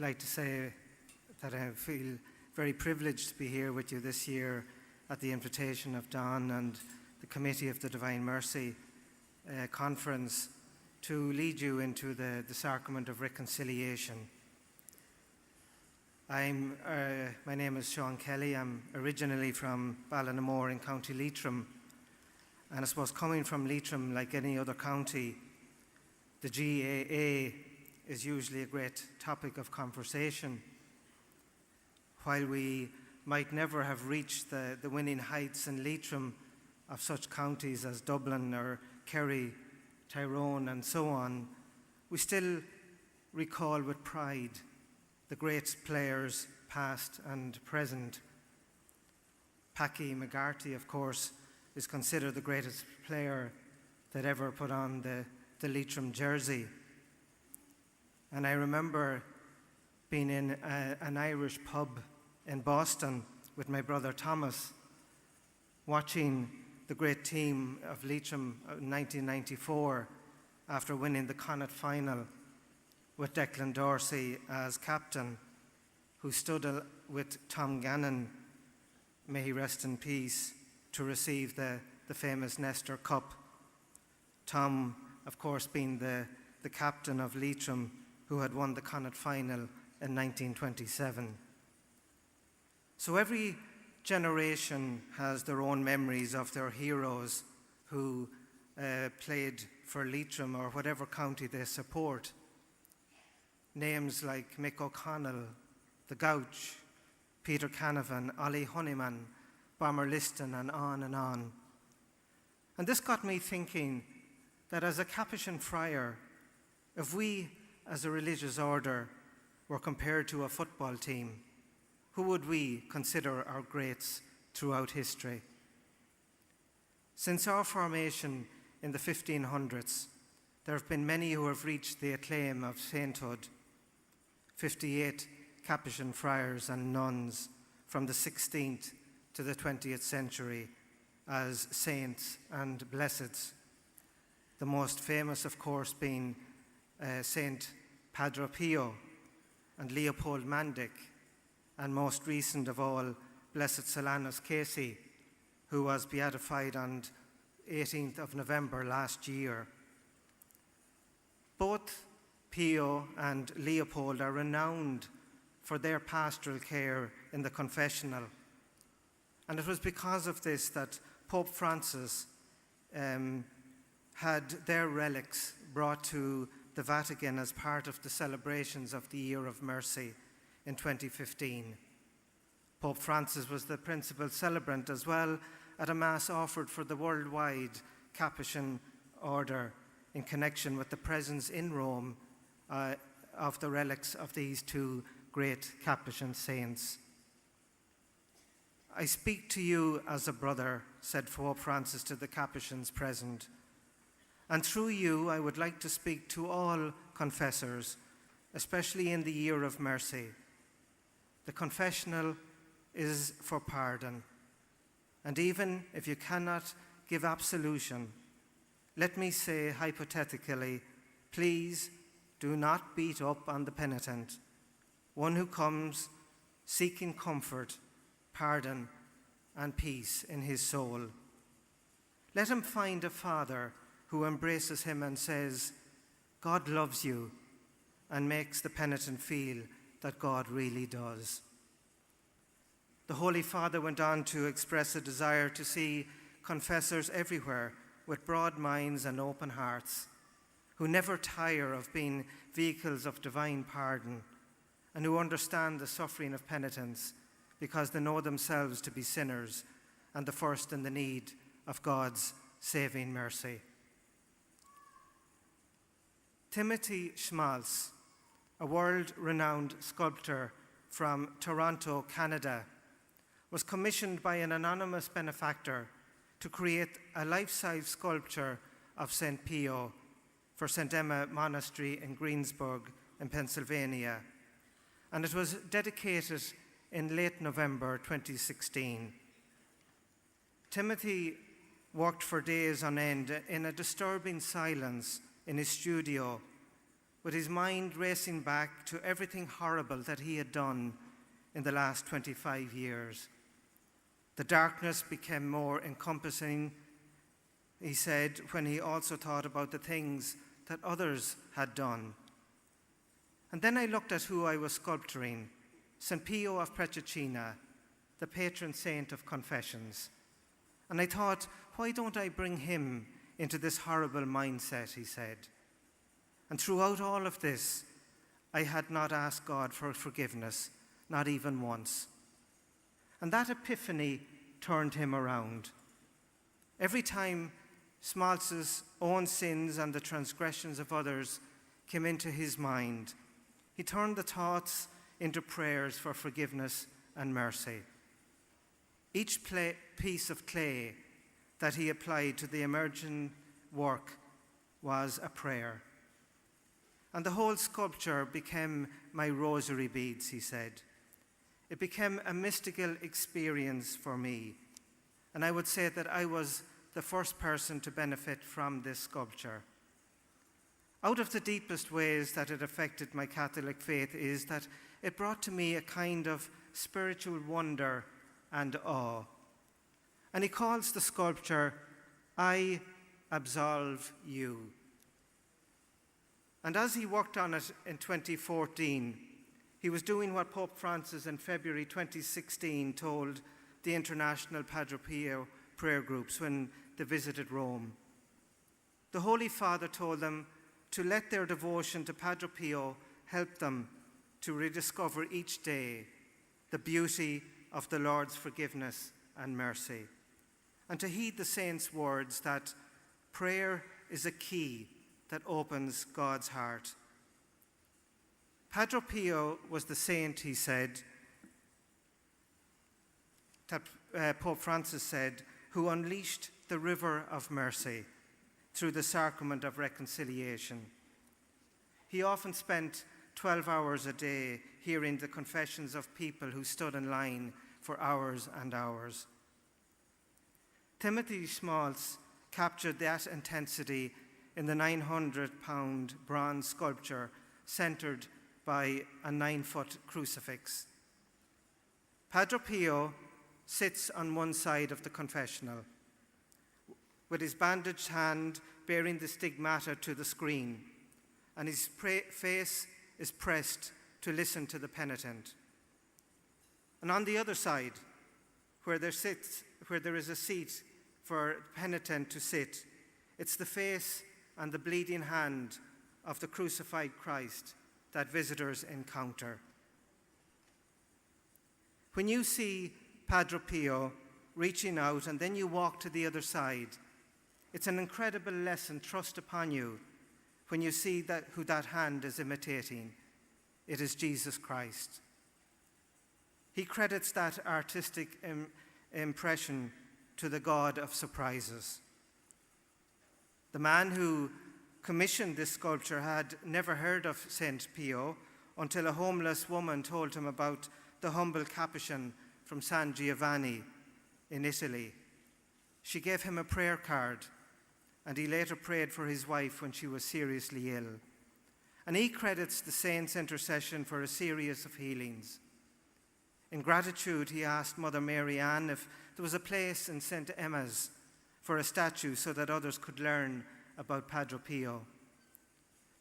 like to say that I feel very privileged to be here with you this year at the invitation of Don and the Committee of the Divine Mercy Conference to lead you into the Sacrament of Reconciliation. My name is Sean Kelly. I'm originally from Ballinamore in County Leitrim, and I suppose coming from Leitrim, like any other county, the GAA is usually a great topic of conversation. While we might never have reached the winning heights in Leitrim of such counties as Dublin or Kerry, Tyrone and so on, we still recall with pride the great players past and present. Packy McGarty, of course, is considered the greatest player that ever put on the Leitrim jersey. And I remember being in an Irish pub in Boston with my brother Thomas, watching the great team of Leitrim in 1994 after winning the Connacht final with Declan Dorsey as captain, who stood with Tom Gannon, may he rest in peace, to receive the famous Nestor Cup. Tom, of course, being the captain of Leitrim, who had won the Connacht final in 1927. So every generation has their own memories of their heroes who played for Leitrim or whatever county they support. Names like Mick O'Connell, the Gouch, Peter Canavan, Ollie Honeyman, Bomber Liston, and on and on. And this got me thinking that as a Capuchin friar, if we as a religious order were compared to a football team, who would we consider our greats throughout history? Since our formation in the 1500s, there have been many who have reached the acclaim of sainthood. 58 Capuchin friars and nuns from the 16th to the 20th century as saints and blesseds. The most famous, of course, being Saint Padre Pio and Leopold Mandic, and most recent of all, Blessed Solanus Casey, who was beatified on 18th of November last year. Both Pio and Leopold are renowned for their pastoral care in the confessional. And it was because of this that Pope Francis had their relics brought to the Vatican as part of the celebrations of the Year of Mercy in 2015. Pope Francis was the principal celebrant as well at a Mass offered for the worldwide Capuchin order in connection with the presence in Rome of the relics of these two great Capuchin saints. I speak to you as a brother, said Pope Francis to the Capuchins present, and through you I would like to speak to all confessors, especially in the Year of Mercy. The confessional is for pardon, and even if you cannot give absolution, let me say hypothetically, please do not beat up on the penitent, one who comes seeking comfort, pardon, and peace in his soul. Let him find a father who embraces him and says, God loves you, and makes the penitent feel that God really does. The Holy Father went on to express a desire to see confessors everywhere with broad minds and open hearts, who never tire of being vehicles of divine pardon, and who understand the suffering of penitents because they know themselves to be sinners and the first in the need of God's saving mercy. Timothy Schmalz, a world-renowned sculptor from Toronto, Canada, was commissioned by an anonymous benefactor to create a life-size sculpture of St. Pio for St. Emma Monastery in Greensburg in Pennsylvania, and it was dedicated in late November 2016. Timothy worked for days on end in a disturbing silence in his studio with his mind racing back to everything horrible that he had done in the last 25 years. The darkness became more encompassing, he said, when he also thought about the things that others had done. And then I looked at who I was sculpturing, St. Pio of Pietrelcina, the patron saint of confessions. And I thought, why don't I bring him into this horrible mindset, he said. And throughout all of this, I had not asked God for forgiveness, not even once. And that epiphany turned him around. Every time Smalz's own sins and the transgressions of others came into his mind, he turned the thoughts into prayers for forgiveness and mercy. Each piece of clay that he applied to the emerging work was a prayer. And the whole sculpture became my rosary beads, he said. It became a mystical experience for me. And I would say that I was the first person to benefit from this sculpture. Out of the deepest ways that it affected my Catholic faith is that it brought to me a kind of spiritual wonder and awe. And he calls the sculpture, I Absolve You. And as he worked on it in 2014, he was doing what Pope Francis in February 2016 told the international Padre Pio prayer groups when they visited Rome. The Holy Father told them to let their devotion to Padre Pio help them to rediscover each day the beauty of the Lord's forgiveness and mercy, and to heed the saint's words that prayer is a key that opens God's heart. Padre Pio was the saint, he said, that Pope Francis said, who unleashed the river of mercy through the sacrament of reconciliation. He often spent 12 hours a day hearing the confessions of people who stood in line for hours and hours. Timothy Smalz captured that intensity in the 900-pound bronze sculpture centered by a 9-foot crucifix. Padre Pio sits on one side of the confessional, with his bandaged hand bearing the stigmata to the screen, and his face is pressed to listen to the penitent. And on the other side, where there is a seat for the penitent to sit, it's the face and the bleeding hand of the crucified Christ that visitors encounter. When you see Padre Pio reaching out and then you walk to the other side, it's an incredible lesson thrust upon you when you see that who that hand is imitating. It is Jesus Christ. He credits that artistic impression to the God of surprises. The man who commissioned this sculpture had never heard of St. Pio until a homeless woman told him about the humble Capuchin from San Giovanni in Italy. She gave him a prayer card, and he later prayed for his wife when she was seriously ill. And he credits the saint's intercession for a series of healings. In gratitude, he asked Mother Mary Ann if there was a place in St. Emma's for a statue so that others could learn about Padre Pio.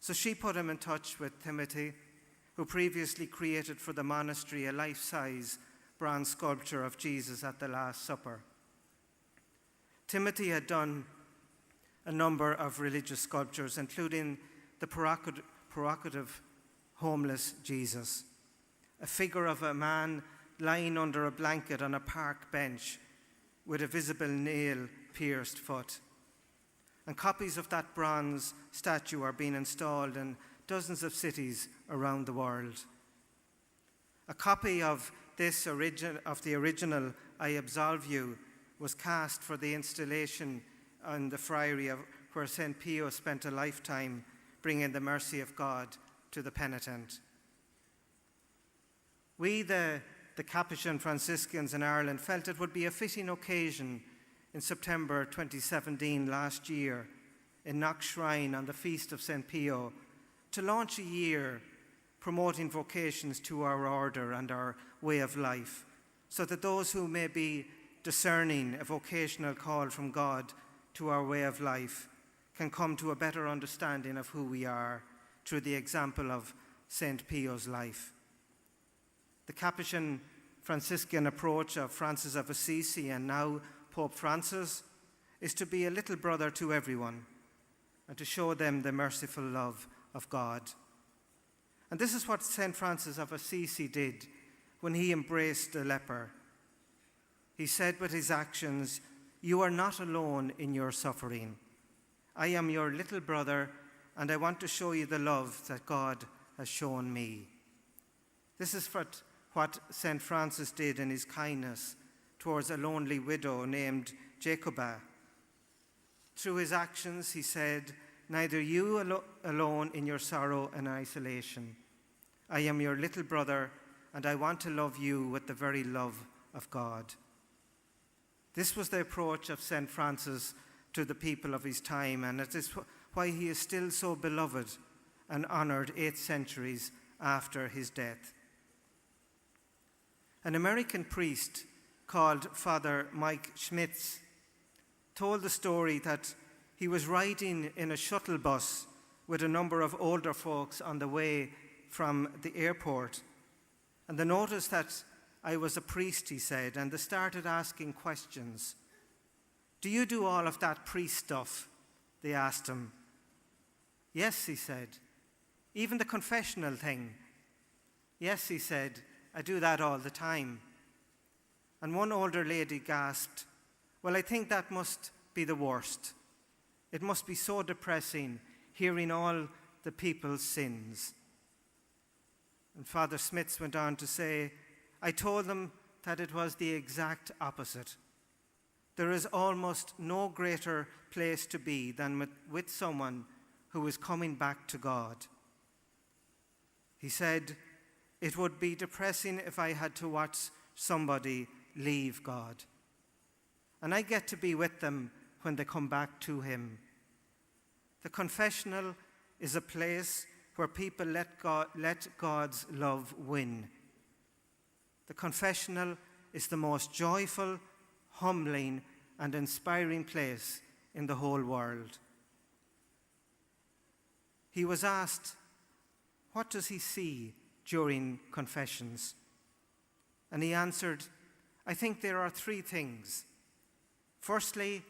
So she put him in touch with Timothy, who previously created for the monastery a life-size bronze sculpture of Jesus at the Last Supper. Timothy had done a number of religious sculptures, including the provocative homeless Jesus, a figure of a man lying under a blanket on a park bench with a visible nail-pierced foot. And copies of that bronze statue are being installed in dozens of cities around the world. A copy of the original I Absolve You was cast for the installation in the friary where St. Pio spent a lifetime bringing the mercy of God to the penitent. We, the Capuchin Franciscans in Ireland, felt it would be a fitting occasion in September 2017 last year in Knock Shrine on the feast of St. Pio to launch a year promoting vocations to our order and our way of life, so that those who may be discerning a vocational call from God to our way of life can come to a better understanding of who we are through the example of St. Pio's life. The Capuchin Franciscan approach of Francis of Assisi and now Pope Francis is to be a little brother to everyone and to show them the merciful love of God. And this is what St. Francis of Assisi did when he embraced the leper. He said with his actions, "You are not alone in your suffering. I am your little brother, and I want to show you the love that God has shown me." This is what St. Francis did in his kindness towards a lonely widow named Jacoba. Through his actions, he said, "Neither you alone in your sorrow and isolation. I am your little brother, and I want to love you with the very love of God." This was the approach of St. Francis to the people of his time, and it is why he is still so beloved and honored 8 centuries after his death. An American priest called Father Mike Schmitz told the story that he was riding in a shuttle bus with a number of older folks on the way from the airport. And they noticed that I was a priest, he said, and they started asking questions. "Do you do all of that priest stuff?" they asked him. "Yes," he said. "Even the confessional thing?" "Yes," he said, "I do that all the time." And one older lady gasped, "Well, I think that must be the worst. It must be so depressing hearing all the people's sins." And Father Smith went on to say, "I told them that it was the exact opposite. There is almost no greater place to be than with someone who is coming back to God." He said, "It would be depressing if I had to watch somebody leave God. And I get to be with them when they come back to Him." The confessional is a place where people let God's love win. The confessional is the most joyful, humbling, and inspiring place in the whole world. He was asked, what does he see during confessions? And he answered, "I think there are 3 things. Firstly,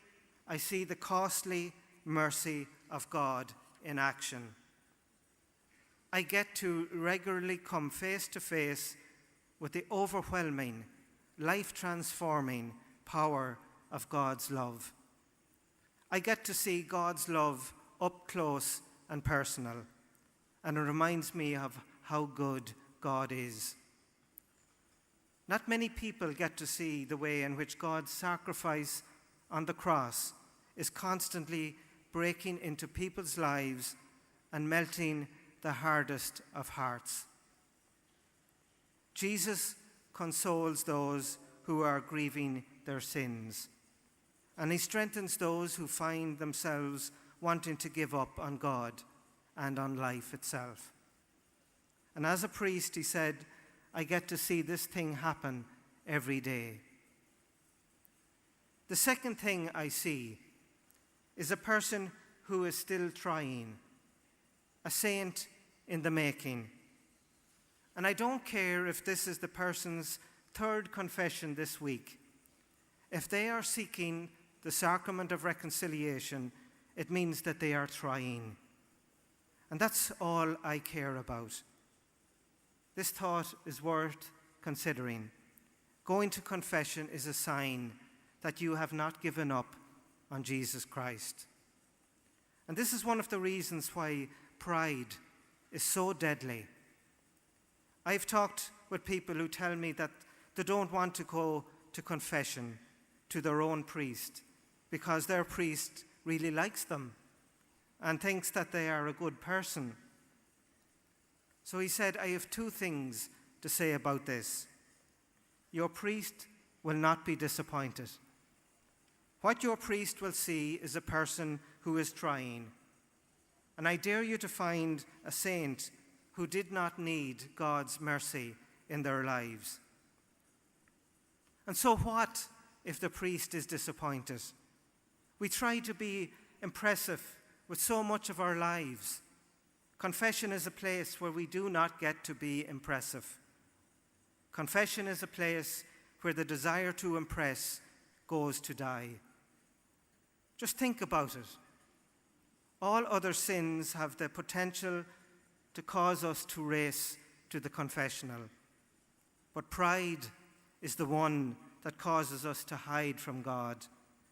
I see the costly mercy of God in action. I get to regularly come face to face with the overwhelming, life-transforming power of God's love. I get to see God's love up close and personal, and it reminds me of how good God is. Not many people get to see the way in which God's sacrifice on the cross is constantly breaking into people's lives and melting the hardest of hearts. Jesus consoles those who are grieving their sins, and He strengthens those who find themselves wanting to give up on God and on life itself. And as a priest, he said, I get to see this thing happen every day. The second thing I see is a person who is still trying, a saint in the making. And I don't care if this is the person's 3rd confession this week. If they are seeking the sacrament of reconciliation, it means that they are trying. And that's all I care about. This thought is worth considering. Going to confession is a sign that you have not given up on Jesus Christ. And this is one of the reasons why pride is so deadly. I've talked with people who tell me that they don't want to go to confession to their own priest because their priest really likes them and thinks that they are a good person. So he said, I have 2 things to say about this. Your priest will not be disappointed. What your priest will see is a person who is trying. And I dare you to find a saint who did not need God's mercy in their lives. And so what if the priest is disappointed? We try to be impressive with so much of our lives. Confession is a place where we do not get to be impressive. Confession is a place where the desire to impress goes to die. Just think about it. All other sins have the potential to cause us to race to the confessional. But pride is the one that causes us to hide from God,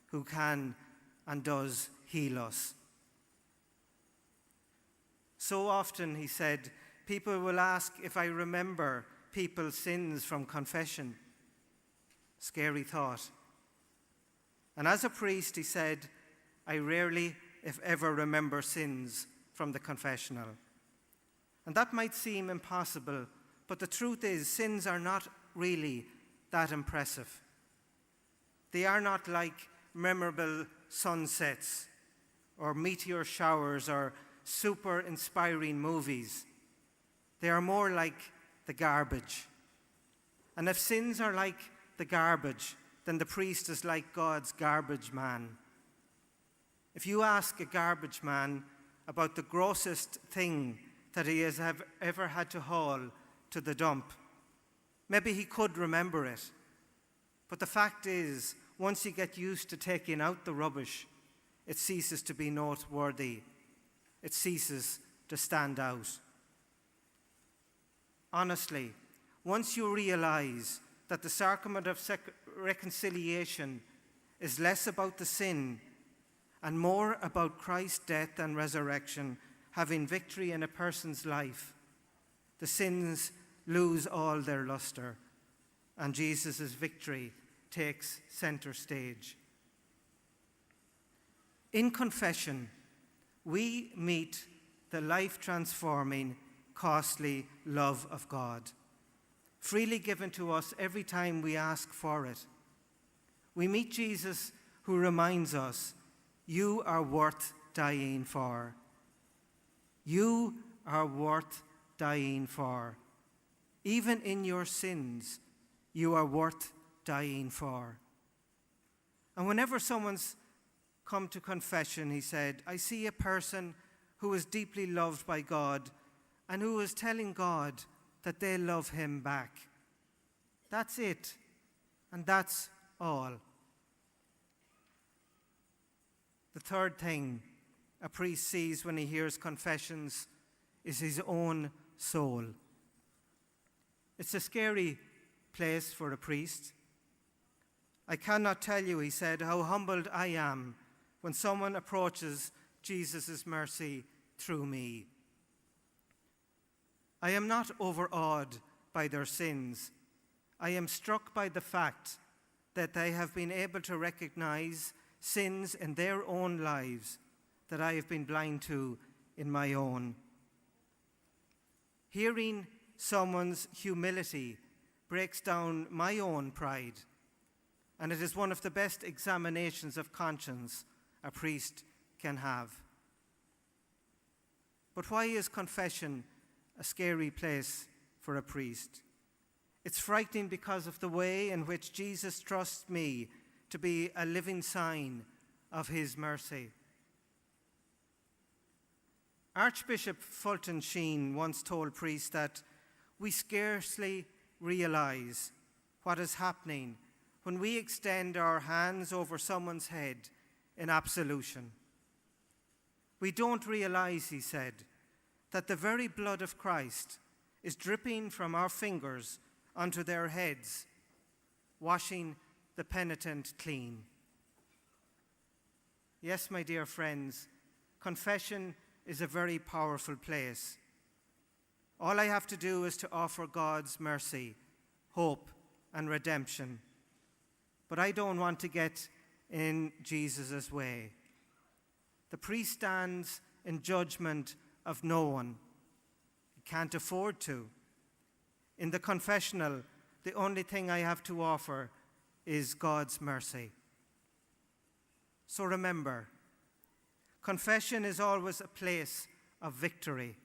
who can and does heal us. So often, he said, people will ask if I remember people's sins from confession. Scary thought. And as a priest, he said, I rarely, if ever, remember sins from the confessional. And that might seem impossible, but the truth is, sins are not really that impressive. They are not like memorable sunsets or meteor showers or super inspiring movies. They are more like the garbage. And if sins are like the garbage, then the priest is like God's garbage man. If you ask a garbage man about the grossest thing that he has ever had to haul to the dump, maybe he could remember it. But the fact is, once you get used to taking out the rubbish, it ceases to be noteworthy. It ceases to stand out. Honestly, once you realize that the sacrament of reconciliation is less about the sin and more about Christ's death and resurrection having victory in a person's life, the sins lose all their luster, and Jesus' victory takes center stage. In confession, we meet the life-transforming, costly love of God, freely given to us every time we ask for it. We meet Jesus, who reminds us, you are worth dying for. You are worth dying for. Even in your sins, you are worth dying for. And whenever someone's come to confession, he said, I see a person who is deeply loved by God and who is telling God that they love him back. That's it, and that's all. The third thing a priest sees when he hears confessions is his own soul. It's a scary place for a priest. I cannot tell you, he said, how humbled I am when someone approaches Jesus' mercy through me. I am not overawed by their sins. I am struck by the fact that they have been able to recognize sins in their own lives that I have been blind to in my own. Hearing someone's humility breaks down my own pride, and it is one of the best examinations of conscience a priest can have. But why is confession a scary place for a priest? It's frightening because of the way in which Jesus trusts me to be a living sign of his mercy. Archbishop Fulton Sheen once told priests that we scarcely realize what is happening when we extend our hands over someone's head in absolution. We don't realize, he said, that the very blood of Christ is dripping from our fingers onto their heads, washing the penitent clean. Yes, my dear friends, confession is a very powerful place. All I have to do is to offer God's mercy, hope, and redemption. But I don't want to get in Jesus' way. The priest stands in judgment of no one. He can't afford to. In the confessional, the only thing I have to offer is God's mercy. So remember, confession is always a place of victory.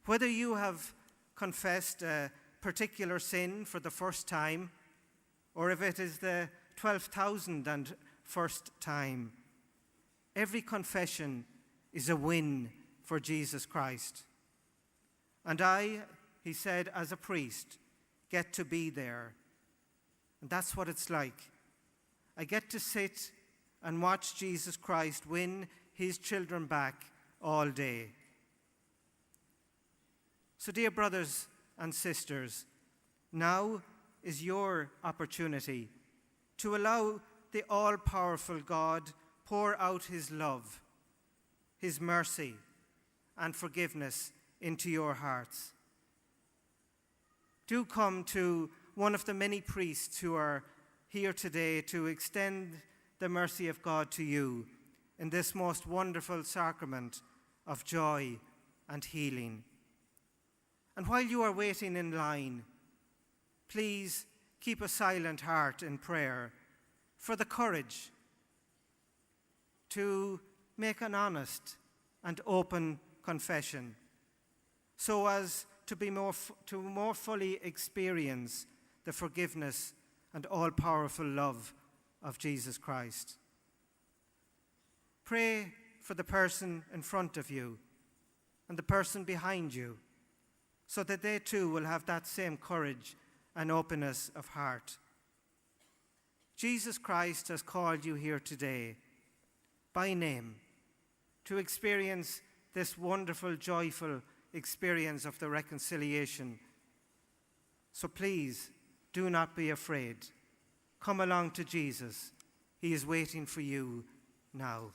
Whether you have confessed a particular sin for the first time, or if it is the 12,001st time, every confession is a win for Jesus Christ. And I, he said, as a priest, get to be there. And that's what it's like. I get to sit and watch Jesus Christ win his children back all day. So, dear brothers and sisters, now is your opportunity to allow the all-powerful God pour out his love, his mercy, and forgiveness into your hearts. Do come to one of the many priests who are here today to extend the mercy of God to you in this most wonderful sacrament of joy and healing. And while you are waiting in line, please keep a silent heart in prayer for the courage to make an honest and open confession, so as to more fully experience the forgiveness and all-powerful love of Jesus Christ. Pray for the person in front of you and the person behind you, so that they too will have that same courage and openness of heart. Jesus Christ has called you here today by name to experience this wonderful, joyful experience of the reconciliation. So please, do not be afraid. Come along to Jesus. He is waiting for you now.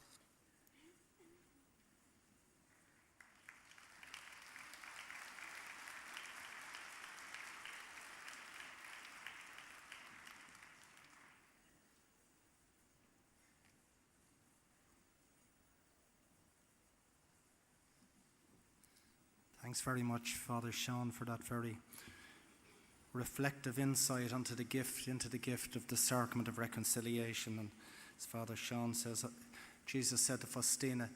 Thanks very much, Father Sean, for that very reflective insight into the gift of the sacrament of reconciliation. And as Father Sean says, Jesus said to Faustina,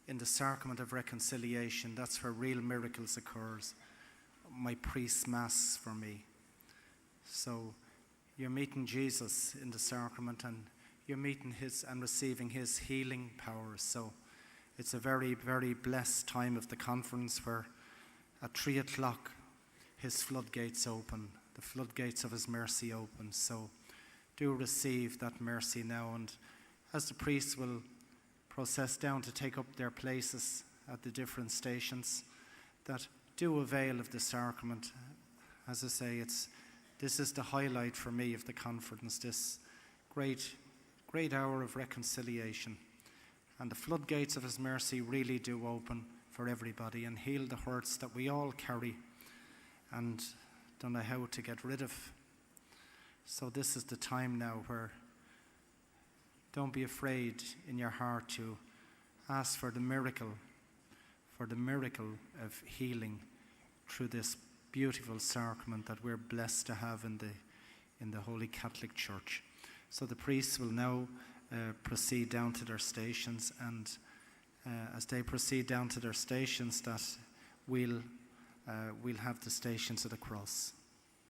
in the sacrament of reconciliation, that's where real miracles occurs. My priest mass for me. So you're meeting Jesus in the sacrament, and you're meeting his and receiving his healing powers. So it's a very, very blessed time of the conference where at 3 o'clock his floodgates open, the floodgates of his mercy open. So do receive that mercy now, and as the priests will process down to take up their places at the different stations, that do avail of the sacrament. As I say, this is the highlight for me of the conference, this great hour of reconciliation. And the floodgates of his mercy really do open for everybody and heal the hurts that we all carry and don't know how to get rid of. So this is the time now where don't be afraid in your heart to ask for the miracle of healing through this beautiful sacrament that we're blessed to have in the Holy Catholic Church. So the priests will now proceed down to their stations, and as they proceed down to their stations, that we'll have the Stations of the Cross.